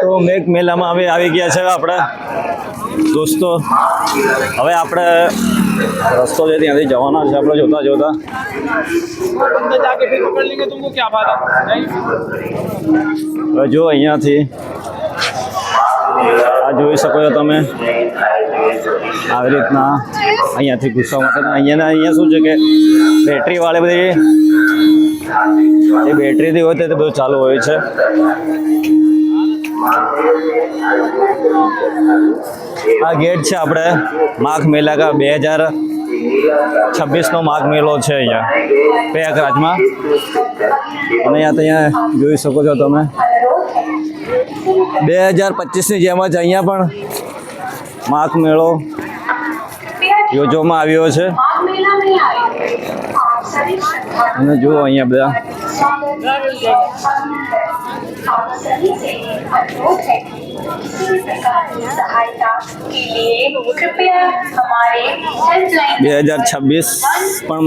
તો મેઘ મેલામાં હવે આવી ગયા છે આપણા દોસ્તો. હવે આપણે રસ્તો છે ત્યાંથી જવાના છે આપણે જોતા જોતા. હવે જો અહીંયાથી આ જોઈ શકો છો તમે, આવી રીતના અહીંયાથી ઘૂસવા માટે. અહીંયા શું છે કે બેટરી વાળી બધી એ બેટરીથી હોય તો બધું ચાલુ હોય છે. આ ગેટ છે આપણે માઘ મેલા કા 2026નો માઘ મેળો છે અહીંયા પ્રયાગરાજમાં. અને અહીંયા જોઈ શકો છો તમે 2025ની જેમ જ અહીંયા પણ માઘ મેળો યોજવામાં આવ્યો છે. અને જુઓ અહીંયા બધા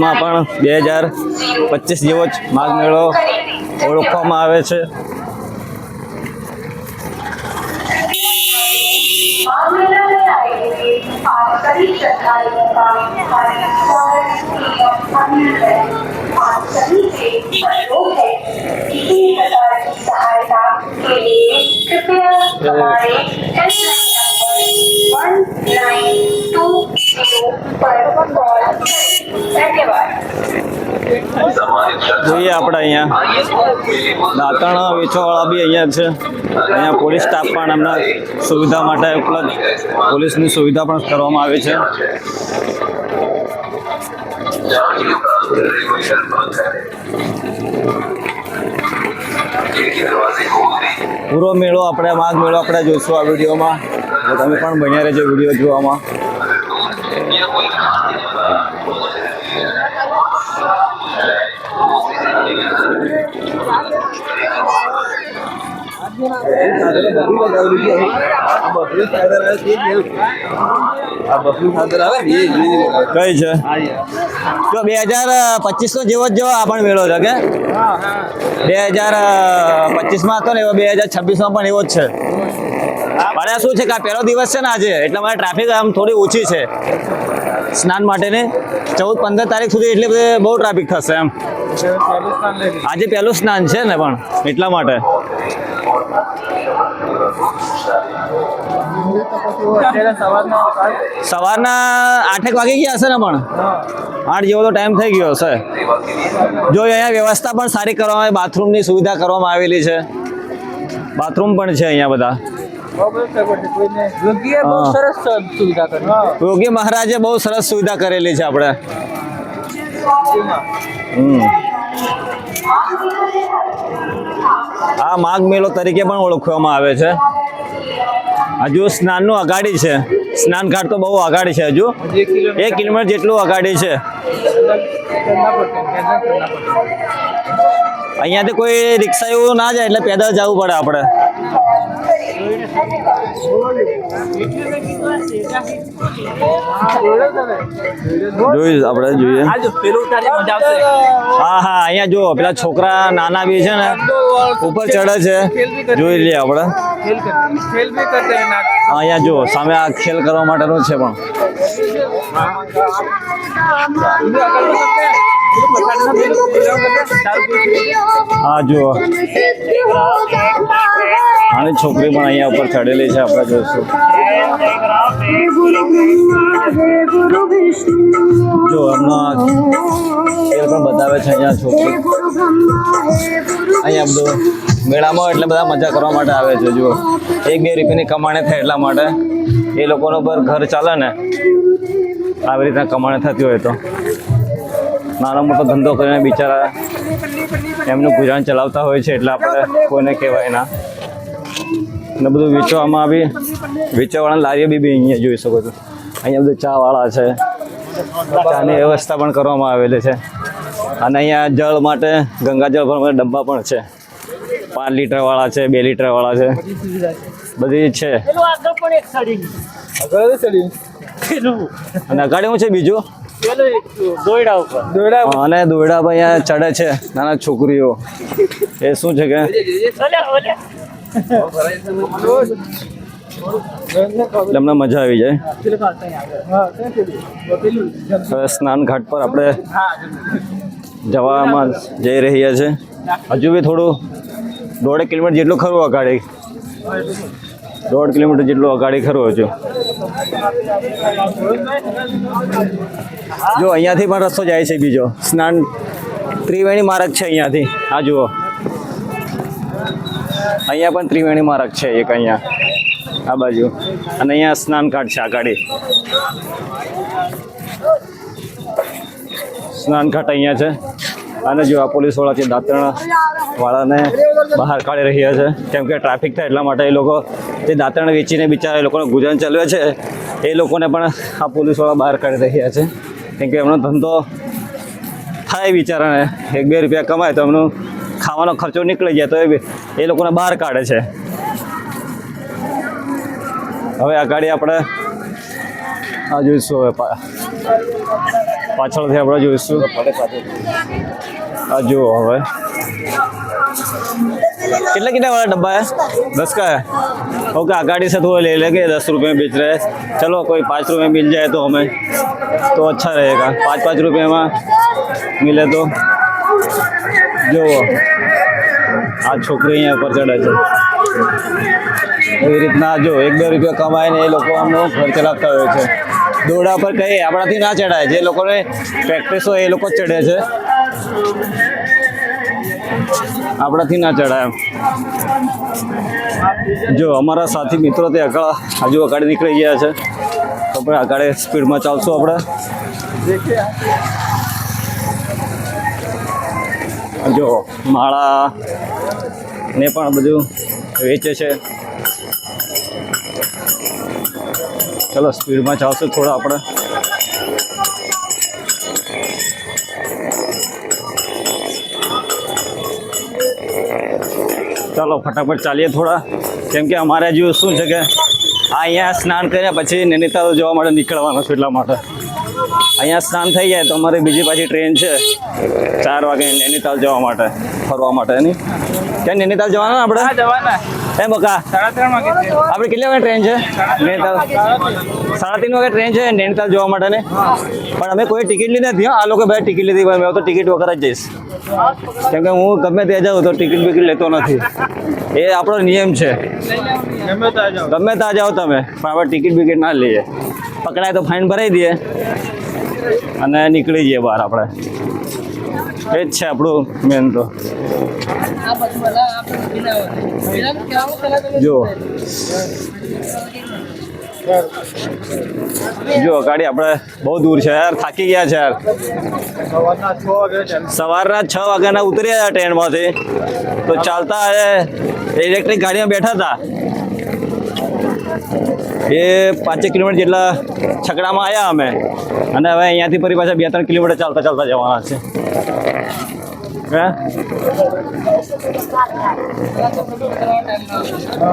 માં પણ 2025 જેવો જ માઘ મેળો ઓળખવામાં આવે છે. જોઈએ આપણે અહીંયા દાંતણ વેચવાવાળા બી અહીંયા છે. અહીંયા પોલીસ સ્ટાફ પણ એમના સુવિધા માટે ઉપલબ્ધ પોલીસની સુવિધા પણ કરવામાં આવી છે. પૂરો મેળો આપણે માઘ મેળો આપણે જોઈશું આ વિડીયોમાં. તમે પણ બન્યા રહેજો વિડીયો જોવામાં. કઈ છે તો 2025નો જેવો જ આ પણ મેળો છે કે 2025માં હતો ને એવો 2026માં પણ એવો જ છે. મારે શું છે કે આ પહેલો દિવસ છે ને આજે, એટલે મારે ટ્રાફિક આમ થોડી ઓછી છે સ્નાન માટેની. 14-15 તારીખ સુધી એટલે બહુ ટ્રાફિક થશે એમ. આજે પહેલું સ્નાન છે ને પણ એટલા માટે. સવારના 8 વાગી ગયા હશે ને, પણ 8 જેવો તો ટાઈમ થઈ ગયો હશે. જો અહીંયા વ્યવસ્થા પણ સારી કરવામાં આવી, બાથરૂમની સુવિધા કરવામાં આવેલી છે. બાથરૂમ પણ છે અહીંયા બધા. યોગી મહારાજે બહુ સરસ સુવિધા કરેલી છે આપણે. આ માઘ મેળો તરીકે પણ ઓળખવામાં આવે છે. હજુ સ્નાનનું અગાડી છે, સ્નાન ઘાટ તો બહુ અગાડી છે, હજુ 1 કિલોમીટર જેટલું અગાડી છે. અહીંયાથી કોઈ રિક્ષા એવું ના જાય એટલે પેદલ જવું પડે આપણે. જોઈએ આપણે જોઈએ. હા હા, અહીંયા જો પેલા છોકરા નાના બી છે ને ઉપર ચડે છે, જોઈ લઈએ આપણે. અહીંયા જો સામે આ ખેલ કરવા માટેનું છે પણ. હા જુઓ, આની છોકરી પણ અહીંયા ઉપર ચડેલી છે, આપણે જોઈશું. જો એમનો ખેલ પણ બતાવે છે અહીંયા છોકરી. અહીંયા બધું મેળામાં એટલે બધા મજા કરવા માટે આવે છે. જુઓ 1-2 રૂપિયાની કમાણી થાય એટલા માટે એ લોકોનો પર ઘર ચાલે ને, આવી રીતના કમાણી થતી હોય તો નાનો મોટો ધંધો કરીને બિચારા એમનું ગુજરાન ચલાવતા હોય છે. એટલે આપણે કોઈને કહેવાય ના. ને બધું વેચવામાં આવી, વેચવાવાળા લારીઓ બી અહીંયા જોઈ શકો છો. અહીંયા બધું ચાવાળા છે, ચાની વ્યવસ્થા પણ કરવામાં આવેલી છે. અને અહીંયા જળ માટે ગંગાજળ ભરવા ડબ્બા પણ છે. 5 લીટર વાળા છે, 2 લીટર વાળા છે, બધી છે. અને અગાડી શું છે બીજું? અને દોયડા પર અહીંયા ચડે છે નાના છોકરીઓ. એ શું છે કે એમને મજા આવી જાય. હવે સ્નાન ઘાટ પર આપણે જવામાં જઈ રહ્યા છે. હજુ બી થોડું 1.5 કિલોમીટર જેટલું ખરું અગાડી, 1.5 કિલોમીટર જેટલું અગાડી ખરું હજુ. જો અહીંયાથી પણ રસ્તો જાય છે બીજો, સ્નાન ત્રિવેણી માર્ગ છે અહીંયાથી. આ જુઓ, અહીંયા પણ ત્રિવેણી માર્ગ છે એક અહીંયા આ બાજુ, અને અહીંયા સ્નાન ઘાટ છે આગાડી. સ્નાન ઘાટ અહીંયા છે. અને જો આ પોલીસ વાળા છે દાંતણ વાળાને બહાર કાઢી રહ્યા છે, કેમ કે ટ્રાફિક થાય એટલા માટે. એ લોકો જે દાંતણ વેચીને બિચારા એ લોકોને ગુજરાન ચાલવે છે, એ લોકોને પણ આ પોલીસ વાળા બહાર કાઢી રહ્યા છે, કેમ કે એમનો ધંધો થાય બિચારાને 1-2 રૂપિયા કમાય તો એમનો ખાવાનો ખર્ચો નીકળી જાય, તો એ લોકોને બહાર કાઢે છે. હવે આ ગાડી આપણે આ જોઈશું, હવે પાછળથી આપણે જોઈશું. આ જુઓ હવે कितना वाला डब्बा है? 10 का है. ओके, गाड़ी से तो ले लेंगे, 10 रुपये में बेच रहे हैं. चलो कोई 5 रुपये में मिल जाए तो हमें तो अच्छा रहेगा. 5-5 रुपये में मिले तो. जो આ છોકરી અહીંયા ઉપર ચડે છે એવી રીતના. જો 1-2 રૂપિયા કમાઈને એ લોકો આમનું ઘર ચલાવતા હોય છે. દોરડા પર કઈ આપણાથી ના ચડાય, જે લોકોને પ્રેક્ટિસ હોય એ લોકો જ ચડે છે, આપણાથી ના ચડાય. જો અમારા સાથી મિત્રો તે હજુ અગાડી નીકળી ગયા છે, તો આપણે અગાડી સ્પીડમાં ચાલશું આપણે. જો માળા ને પણ બધું વેચે છે. ચલો સ્પીડમાં ચાલશું થોડા આપણે. ચાલો ફટાફટ ચાલીએ થોડા, કેમ કે અમારે હજુ શું છે કે અહીંયા સ્નાન કર્યા પછી નૈનીતાલ જવા માટે નીકળવાનું છે. એટલા માટે અહીંયા સ્નાન થઈ જાય તો અમારે બીજી પાછી ટ્રેન છે 4 વાગે નૈનીતાલ જવા માટે, ફરવા માટે. એની ક્યાં નૈનીતાલ જવાના આપણે? જવાના એમ બકા 3:30 વાગે આપણે કેટલા વાગે ટ્રેન છે નૈનીતાલ? 3:30 વાગે ટ્રેન છે નૈનીતાલ જવા માટે ને. પણ અમે કોઈ ટિકિટ લીધી નથી. આ લોકો ભાઈ ટિકિટ લીધી, મેં તો ટિકિટ વગર જ જઈશ, કેમ કે હું ગમે ત્યાં જાઉં તો ટિકિટ બિકિટ લેતો નથી. એ આપણો નિયમ છે, ગમે ત્યાં જાઓ તમે, પણ આપણે ટિકિટ બિકિટ ના લઈએ. પકડાય તો ફાઇન ભરાઈ દઈએ અને નીકળી જઈએ બહાર આપણે. એ જ છે આપણું મેન. તો જો ગાડી આપણે બહુ દૂર છે યાર, થાકી ગયા છે યાર. સવારના 6 વાગ્યાના ઉતર્યા ટ્રેનમાંથી, તો ચાલતા ઇલેક્ટ્રિક ગાડીમાં બેઠા હતા. એ 5 કિલોમીટર જેટલા છકડામાં આવ્યા અમે, અને હવે અહીંયાથી ફરી પાછા 2-3 કિલોમીટર ચાલતા ચાલતા જવાના છે.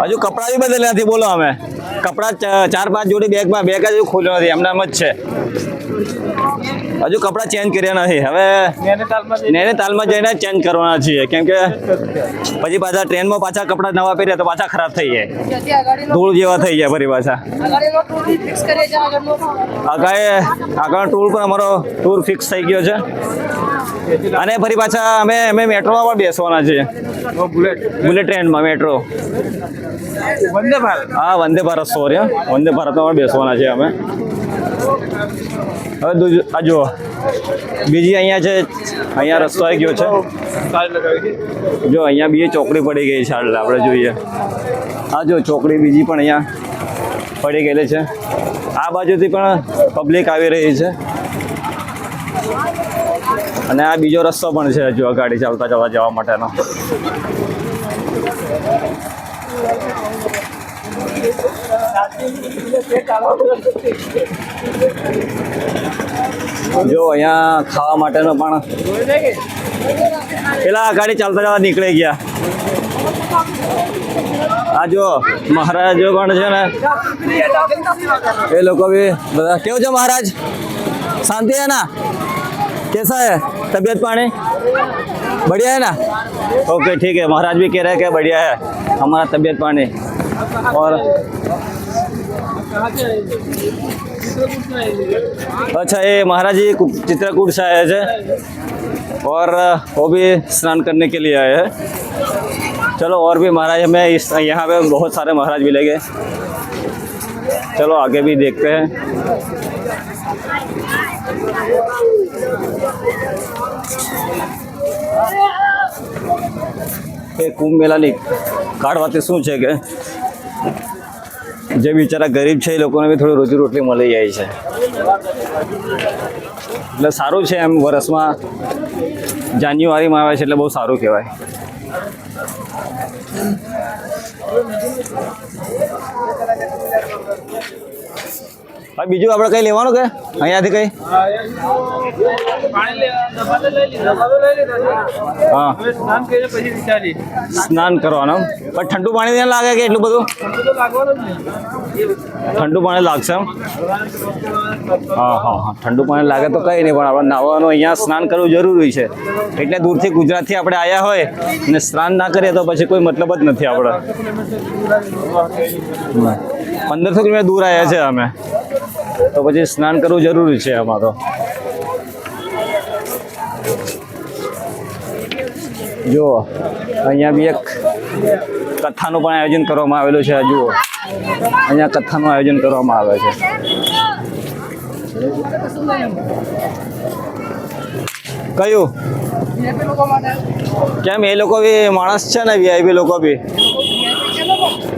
હજુ કપડાં બી બદલ્યા નથી. બોલો, અમે કપડાં 4-5 જોડી બેગમાં, બેગ જ ખોલ્યો નથી, એમના એમ જ છે. હજુ કપડાં ચેન્જ કર્યા નથી. હવે નૈનીતાલમાં જઈને ચેન્જ કરવાના છીએ, કેમ કે પછી પાછા ટ્રેનમાં પાછા કપડાં નવા પહેર્યા તો પાછા ખરાબ થઈ જાય, ધૂળ જેવા થઈ જાય ફરી પાછા. આગળ ટૂર પર અમારો ટૂર ફિક્સ થઈ ગયો છે, અને ફરી પાછા અમે મેટ્રોમાં પણ બેસવાના છીએ. બુલેટ ટ્રેનમાં મેટ્રો, હા વંદે ભારત, સોરી વંદે ભારતમાં પણ બેસવાના છીએ અમે. હવે આ જુઓ બીજી અહીંયા છે, અહીંયા રસ્તો આવી ગયો છે. જો અહીંયા બીજી ચોકડી પડી ગઈ છે, એટલે આપણે જોઈએ. આ જો ચોકડી બીજી પણ અહીંયા પડી ગયેલી છે. આ બાજુથી પણ પબ્લિક આવી રહી છે, અને આ બીજો રસ્તો પણ છે જો ગાડી ચાલતા ચાલતા જવા માટેનો. જો અહીંયા ખાવા માટેનો પણ પેલા ગાડી ચાલતા ચાલતા નીકળી ગયા. આ જો મહારાજો પણ છે ને, એ લોકો બી બધા. કેવું છે મહારાજ? शांति है ना? कैसा है तबीयत पानी? बढ़िया है ना? ओके ठीक है, महाराज भी कह रहे हैं कि बढ़िया है हमारा तबीयत पानी। और अच्छा, ये महाराज जी चित्रकूट से आए थे और वो भी स्नान करने के लिए आए हैं। चलो और भी महाराज हमें इस यहाँ पे बहुत सारे महाराज मिलेंगे। चलो आगे भी देखते हैं। એ કુંભ મેળાની કાઢવાથી શું છે કે જે બિચારા ગરીબ છે એ લોકોને બી થોડી રોજીરોટલી મળી જાય છે, એટલે સારું છે એમ વર્ષમાં જાન્યુઆરીમાં આવે છે એટલે બહુ સારું કહેવાય। હવે બીજું આપણે કંઈ લેવાનું કે અહીંયાથી કંઈ? હા, સ્નાન કરવાનું પણ ઠંડુ પાણી ત્યાં લાગે કે એટલું બધું? ઠંડુ પાણી લાગશે એમ? હા હા હા, ઠંડુ પાણી લાગે તો કંઈ નહીં, પણ આપણે નાહવાનું અહીંયા સ્નાન કરવું જરૂરી છે। એટલે દૂરથી ગુજરાતથી આપણે આવ્યા હોય અને સ્નાન ના કરીએ તો પછી કોઈ મતલબ જ નથી। આપણે 1500 કિલોમીટર દૂર આવ્યા છે અમે, તો પછી સ્નાન કરવું જરૂરી છે આમાં તો। જો અહીંયા બી એક કથાનું પણ આયોજન કરવામાં આવેલું છે। જુઓ અહીંયા કથાનું આયોજન કરવામાં આવે છે। કયું? કેમ એ લોકો બી માણસ છે ને, વીઆઈપી લોકો બી?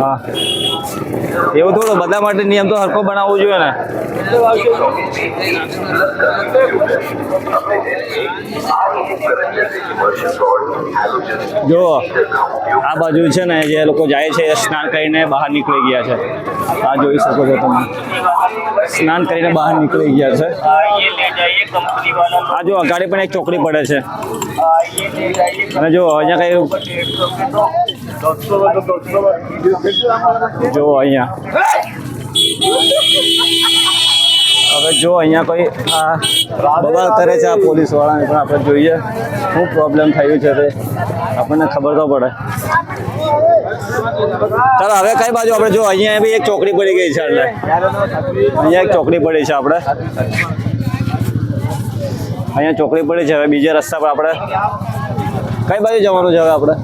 હા, એવું થોડું, બધા માટે નિયમ તો હરખો બનાવવો જોઈએ ને। જો આ બાજુ છે ને જે લોકો જાય છે સ્નાન કરીને બહાર નીકળી ગયા છે। આ જોઈ શકો છો તમે, સ્નાન કરીને બહાર નીકળી ગયા છે। આ જો અગાડી પણ એક ચોકડી પડે છે અને જો અહીંયા કઈ જો અહીંયા હવે જો અહીંયા કોઈ બબાલ કરે છે આ પોલીસ વાળાને, પણ આપણે જોઈએ શું પ્રોબ્લેમ થયું છે તે આપણને ખબર તો પડે। ચાલો હવે કઈ બાજુ આપણે જો અહીંયા બી એક ચોકડી પડી ગઈ છે, એટલે અહીંયા એક ચોકડી પડી છે। આપણે અહીંયા ચોકડી પડી છે, હવે બીજા રસ્તા પર આપણે કઈ બાજુ જવાનું છે? હવે આપણે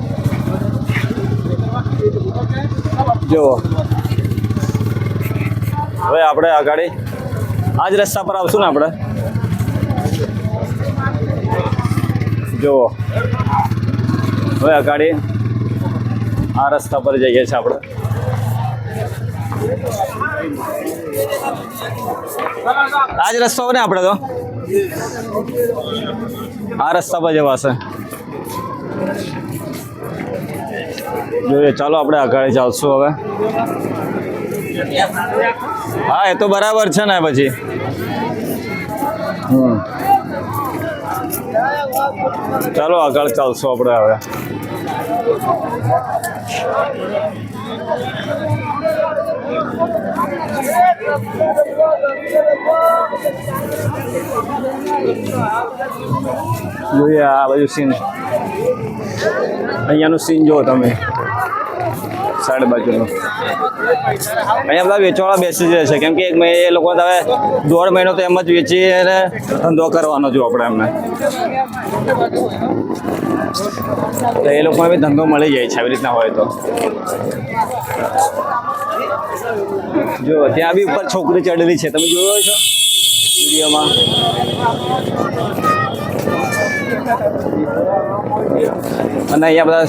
જુઓ હવે આપણે આગળ આ જ રસ્તા પર આવશું ને આપણે। જુઓ હવે આગળ આ રસ્તા પર જઈએ છીએ આપણે। આ જ રસ્તો ને આપણે તો આ રસ્તા પર જવાશે। જોઈએ, ચાલો આપણે આગળ ચાલશું હવે। હા, એ તો બરાબર છે ને પછી ચાલો આગળ ચાલશું આપણે હવે। જોઈએ આ બાજુ સીન, અહીંયાનું સીન જુઓ તમે, સાઈડ બાજુનું। અહીંયા બધા વેચવાળા બેસી જાય છે, કેમ કે એ લોકો હવે 1.5 મહિનો તો એમ જ વેચી અને ધંધો કરવાનો જો આપણે એમને, તો એ લોકોને બી ધંધો મળી જાય છે આવી રીતના હોય તો। જો ત્યાં બી ઉપર છોકરી ચડેલી છે, તમે જોયો છો વિડીયોમાં? અને અહીંયા બધા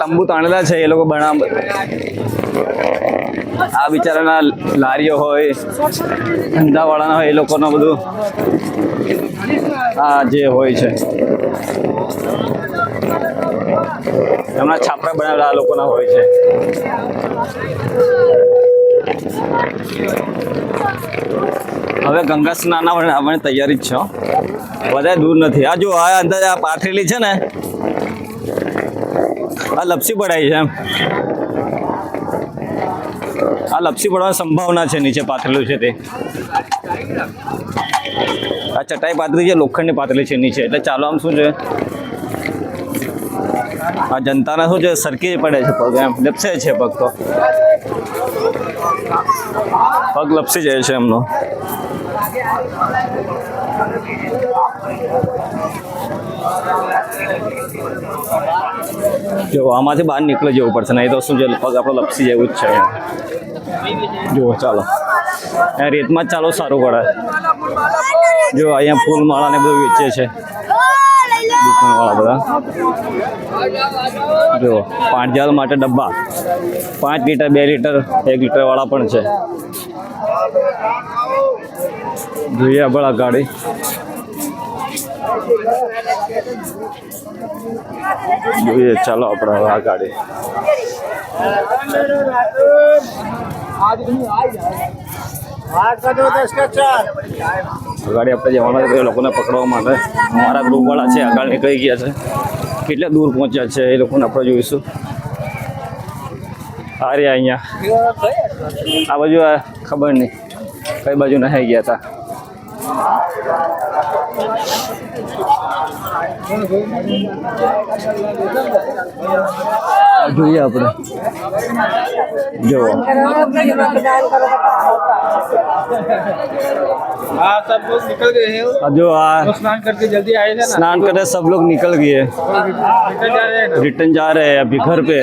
તંબુ તાણેલા છે, એ લોકો આ બિચારાના લારીઓ હોય, ધંધાવાળાના હોય, એ લોકોનું બધું આ જે હોય છે એમના છાપરા બનાવેલા આ લોકોના હોય છે। હવે ગંગા સ્નાન આવવાની તૈયારી જ છે, વધારે દૂર નથી। આ જો આ અંદર આ પાથરેલી છે ને, આ લપસી પડાય છે એમ, આ લપસી પડવાની સંભાવના છે, નીચે પાથરેલું છે તે। આ ચટાઈ પાતળી છે, લોખંડની પાતળી છે નીચે, એટલે ચાલો આમ શું છે આ જનતાને શું છે સરકી પડે છે પગ, એમ લપસે છે પગ, તો પગ લપસી જાય છે એમનો. જો આમાંથી બહાર નીકળી જવું પડશે, નહીં તો શું છે પગ આપણો લપસી જાય એવું જ છે. જુઓ ચાલો અહીંયા રેતમાં જ ચાલો સારું પડે. જો અહીંયા ફૂલ માળા ને બધું વેચે છે દુકાનવાળા બધા. જો પાણીજાલ માટે ડબ્બા 5 લીટર, 2 લીટર, 1 લીટર વાળા પણ છે. જોઈએ આપણા ગાડી. જોઈએ ચાલો આપણે આ ગાડી. ગાડી આપણે જવાના છે લોકોને પકડવા માટે. અમારા ગ્રુપ વાળા છે આગળ નીકળી ગયા છે, કેટલા દૂર પહોંચ્યા છે એ લોકોને આપણે જોઈશું. આ રહ્યા અહીંયા આ બાજુ ખબર નહીં કઈ બાજુ નહાઈ ગયા હતા. જોઈએ આપણે. જો सब लोग निकल गए हैं, जो स्नान करके जल्दी आए थे ना, स्नान करके सब लोग निकल गए, रिटर्न जा रहे हैं अभी घर पे.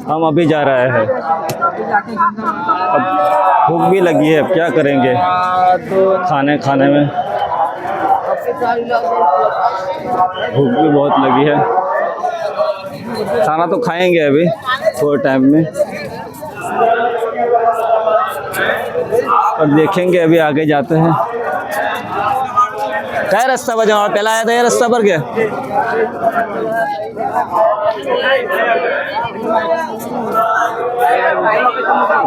हम अभी जा रहे हैं. अब भूख भी लगी है, अब क्या करेंगे खाने में. भूख भी बहुत लगी है. खाना तो खाएंगे अभी थोड़े टाइम में, और देखेंगे अभी आगे जाते हैं. क्या रास्ता पर जाओ, पहला आया था ये रास्ता पर क्या?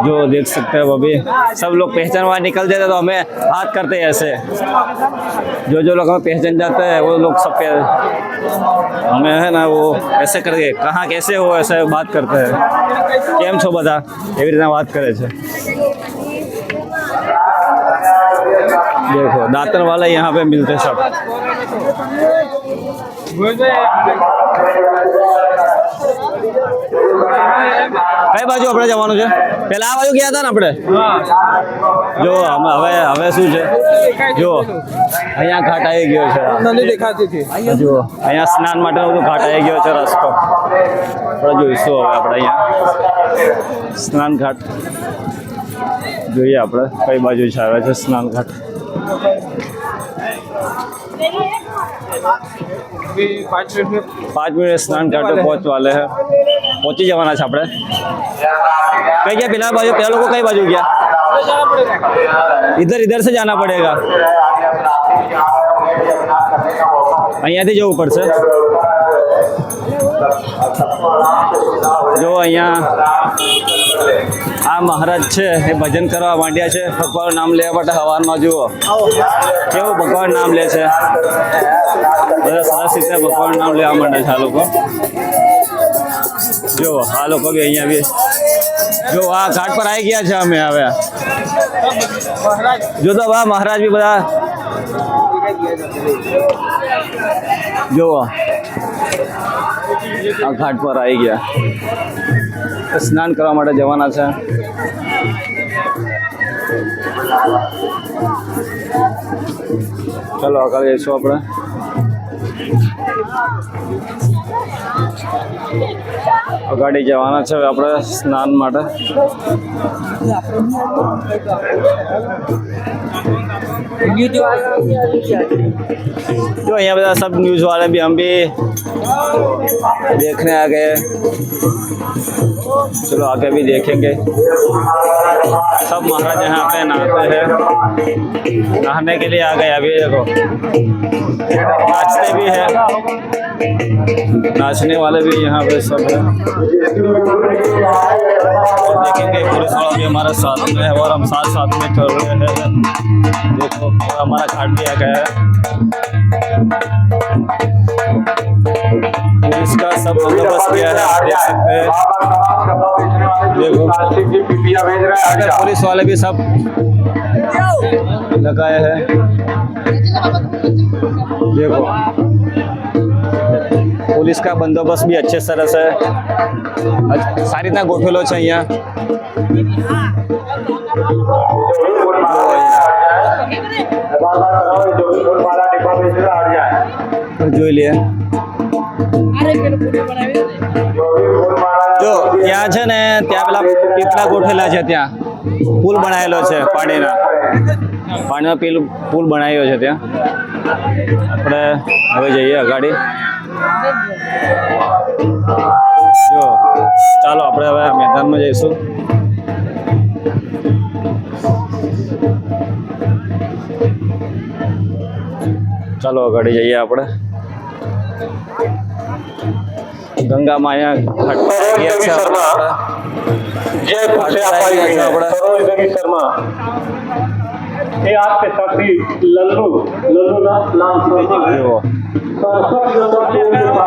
जो देख सकते हैं अभी सब लोग पहचान वहाँ निकल जाते तो हमें हाथ करते हैं ऐसे. जो लोग हमें पहचान जाते हैं वो लोग सब हमें है ना वो ऐसे करके कहाँ कैसे हो ऐसे बात करते हैं. केम छो बता एवी रीतना बात करे छे. देखो दातन वाला यहाँ पे मिलते सब. કઈ બાજુ આપણે જવાનું છે? પેલા આ બાજુ ગયા હતા ને આપણે. જો હવે શું છે, જો અહીંયા ઘાટ આવી ગયો છે. नहीं दिखाती थी. જો અહીંયા સ્નાન માટેનો બધો ઘાટ આવી ગયો છે રસ્તો. આપણે જોઈશું હવે આપણે અહીંયા સ્નાન ઘાટ. જોઈએ આપણે કઈ બાજુ છે આવે છે સ્નાન ઘાટ. अभी 5 मिनट में 5 मिनट स्नान घाट पे पहुंच वाले हैं. पहुंची જવાના છે આપણે. कई क्या पेला बाजू, पेला लोग कई बाजू गया? इधर से जाना पड़ेगा. અહીંયાથી જવું પડશે. જો અહીંયા આ મહારાજ છે એ ભજન કરવા માંડ્યા છે. ભગવાનનું નામ લેવા માટે હવારમાં જુઓ કેવું ભગવાન નામ લે છે. બધા સરસ રીતે ભગવાનનું નામ લેવા માંડે છે આ લોકો. જો આ લોકો બી અહીંયા બી જો આ ઘાટ પર આવી ગયા છે અમે હવે. જો તો બા મહારાજ બી બધા જો આ ઘાટ પર આવી ગયા. સ્નાન કરવા માટે જવાના છે. ચલો આગળ જઈશું આપણે. ગાડી જવાના છે હવે આપણે સ્નાન માટે. जो यहाँ पे सब न्यूज़ वाले भी हम भी देखने आ गए. चलो आगे भी देखेंगे. सब महाराज यहाँ पे नहाते हैं, नहाने के लिए आ गए. अभी देखो नाचते भी है, नाचने वाले भी यहाँ पे सब है. और देखेंगे पुलिस वाला भी हमारे साथ में है और हम साथ में चल रहे हैं. देखो हमारा घाट भी आ गया है. पुलिस का सब बंदोबस्त किया है, आप देख सकते हैं. देखो प्लास्टिक की पीपियां भेज रहा है इधर पुलिस वाले भी सब लगाए हैं देखो पुलिस का बंदोबस्त भी अच्छे तरह से सारी રીતના ગોઠવેલો છે અહીંયા जो भी फूल वाला डिब्बा भेज रहा है हट जाए જોઈ લે जो भी फूल वाला જો ત્યાં છે ને ત્યાં પેલા પીપળા ગોઠવેલા છે ત્યાં પુલ બનાવેલો છે પાણીનો પુલ બનાવ્યો છે ત્યાં આપણે હવે જઈએ અગાડી જો ચાલો આપણે હવે મેદાનમાં જઈશું ચાલો અગાડી જઈએ આપણે ગંગામાં અહીંયા ગયા છે આપણે जय खुशे આપણે सरोज शर्मा ये आपके साथी लल्लू नाम शर्मा है જુઓ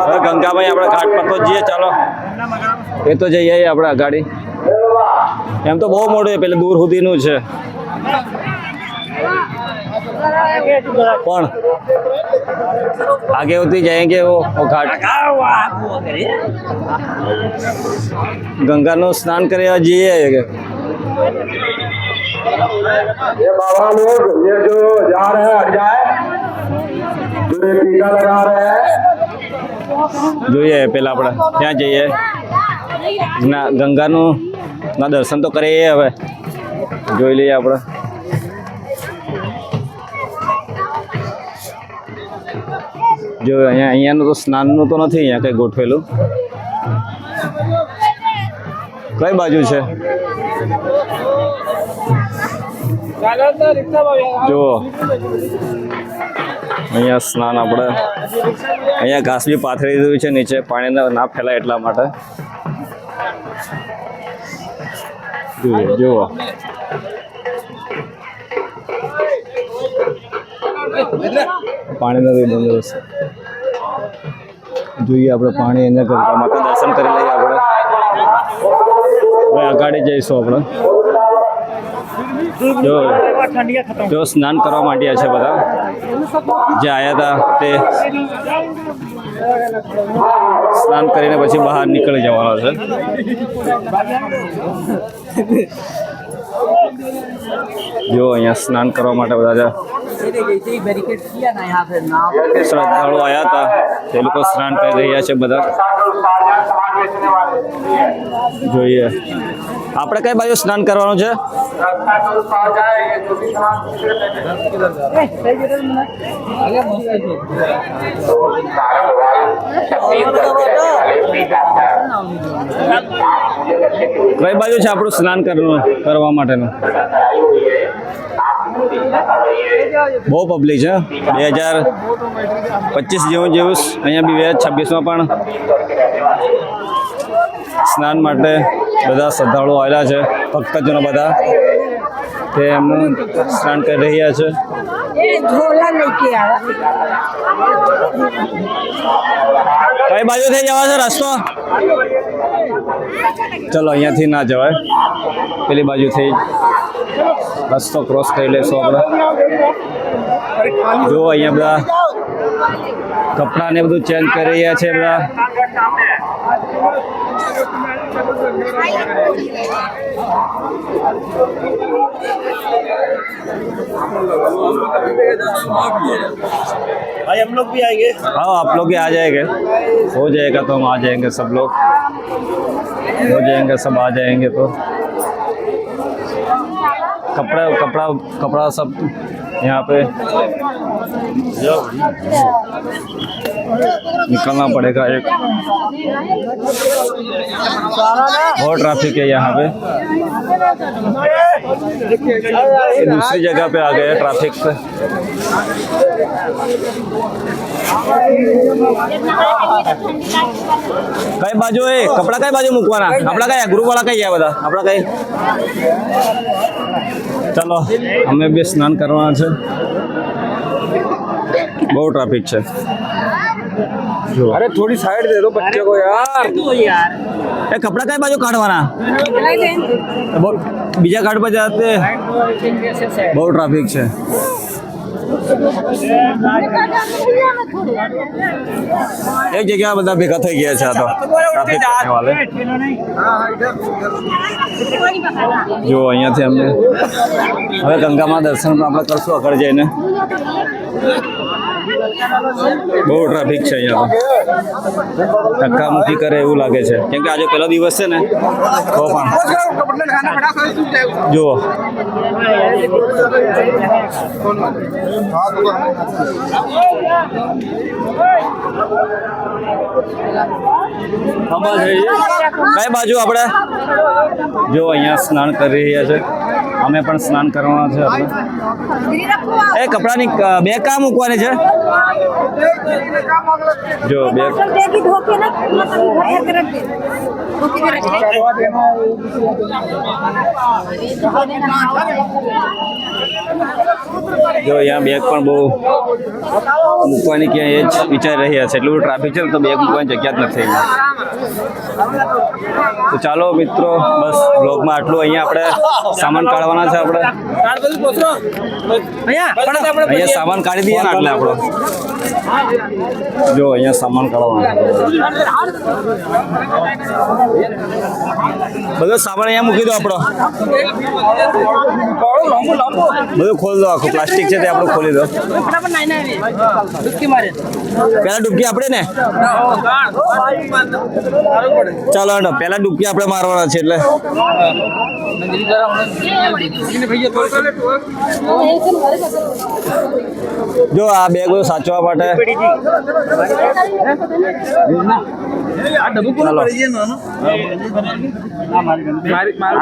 હવે ગંગાભાઈ આપણે ઘાટ પર તો જઈએ ચાલો એ તો જઈએ આપણે અગાડી એમ તો બહુ મોટું છે પેલે દૂર સુધીનું છે પણ आगे होती जाएंगे वो घाट गंगा नो स्नान करे जिए ये बाबा लोग ये जो जा रहे हैं हट जाए जो ये टीका लगा रहे हैं જોઈએ પેલા આપણે ત્યાં જઈએ ના ગંગાનું ના દર્શન તો કરીએ હવે જોઈ લઈએ આપણે જો અહીંયાનું તો સ્નાનનું તો નથી અહીંયા કંઈ ગોઠવેલું કઈ બાજુ છે જુઓ અહીંયા સ્નાન આપણે અહીંયા ઘાસ બી પાથરી દીધું છે નીચે પાણી ના ફેલાય એટલા માટે જુઓ પાણીનો બી બંદોબસ્ત જોઈએ આપણે પાણી એને ગંગા માતા દર્શન કરી લઈએ આપણે હવે અગાડી જઈશું આપણે જો સ્નાન કરવા માંડ્યા છે બધા જે આવ્યા હતા તે સ્નાન કરીને પછી બહાર નીકળી જવાનો છે જો અહીંયા સ્નાન કરવા માટે બધા શ્રદ્ધાળુ આવ્યા હતા તે લોકો સ્નાન કરી રહ્યા છે બધા જોઈએ આપણે કઈ બાજુ સ્નાન કરવાનું છે કઈ બાજુ છે આપણું સ્નાન કરવા માટેનું બહુ પબ્લિક છે 2025 જેવું અહીંયા બી 2026માં પણ સ્નાન માટે બધા શ્રદ્ધાળુઓ આવેલા છે ભક્તજનો બધા તે એમનું સ્નાન કરી રહ્યા છે કઈ બાજુથી જવા છે રસ્તો ચલો અહીંયાથી ના જવાય પેલી બાજુથી રસ્તો ક્રોસ કરી લેશું આપણે જો અહીંયા બધા કપડાં ને બધું ચેન્જ કરી રહ્યા છે બધા भाई हम लोग भी आएंगे। हाँ आप लोग भी आ जाएंगे हो जाएगा तो हम आ जाएंगे सब लोग हो जाएंगे सब आ जाएंगे तो कपड़ा सब यहाँ पे निकलना पड़ेगा एक बहुत ट्रैफिक है यहाँ पे ये दूसरी जगह पे आ गए ट्रैफिक पे कई बाजू है कपड़ा कई बाजू મૂકવાના આપડા કઈ ગ્રુપ વાળા કઈ ગયા બધા આપડા કઈ चलो અમે બી સ્નાન કરવાના છે બહુ ટ્રાફિક છે જો अरे थोड़ी साइड दे दो बच्चे को यार એ કપડા કઈ બાજુ કાઢવાના બીજા ઘાટ પર જાતે બહુ ટ્રાફિક છે એક જગ્યા બધા ભેગા થઈ ગયા છે આ તો ટ્રાફિક કરને વાલે જો અહીંયાથી અમને હવે ગંગામાં દર્શન પણ આપણે કરશું આગળ જઈને બહુ ટ્રાફિક છે અહીંયા ધક્કા મુક્કી કરે એવું લાગે છે કેમ કે આજે પહેલો દિવસ છે ને તો પણ જુઓ કઈ બાજુ આપણે જો અહીંયા સ્નાન કરી રહ્યા છે અમે પણ સ્નાન કરવાના છે આપણે એ કપડાની બેગ કાં મૂકવાની છે જો બેગ જો અહીંયા બેગ પણ બહુ મૂકવાની ક્યાં એ જ વિચારી રહ્યા છે એટલું બધું ટ્રાફિક છે ને તો બેગ મૂકવાની જગ્યા જ નથી તો ચાલો મિત્રો બસ બ્લોગમાં આટલું અહીંયા આપણે સામાન કાઢવાના છે આપણે અહીંયા સામાન કાઢી દઈએ ને એટલે આપણો જો અહીંયા સામાન કાઢવાનો બધો સામાન અહીંયા મૂકી દો આપણો બધું ખોલ દો આખું પ્લાસ્ટિક છે તે આપણું ખોલી દો પેલા ડૂબકી આપણે ને ચાલો હેડો પેલા ડૂબકી આપણે મારવાના છે એટલે જો આ બેગ બધું સાચવા માટે मार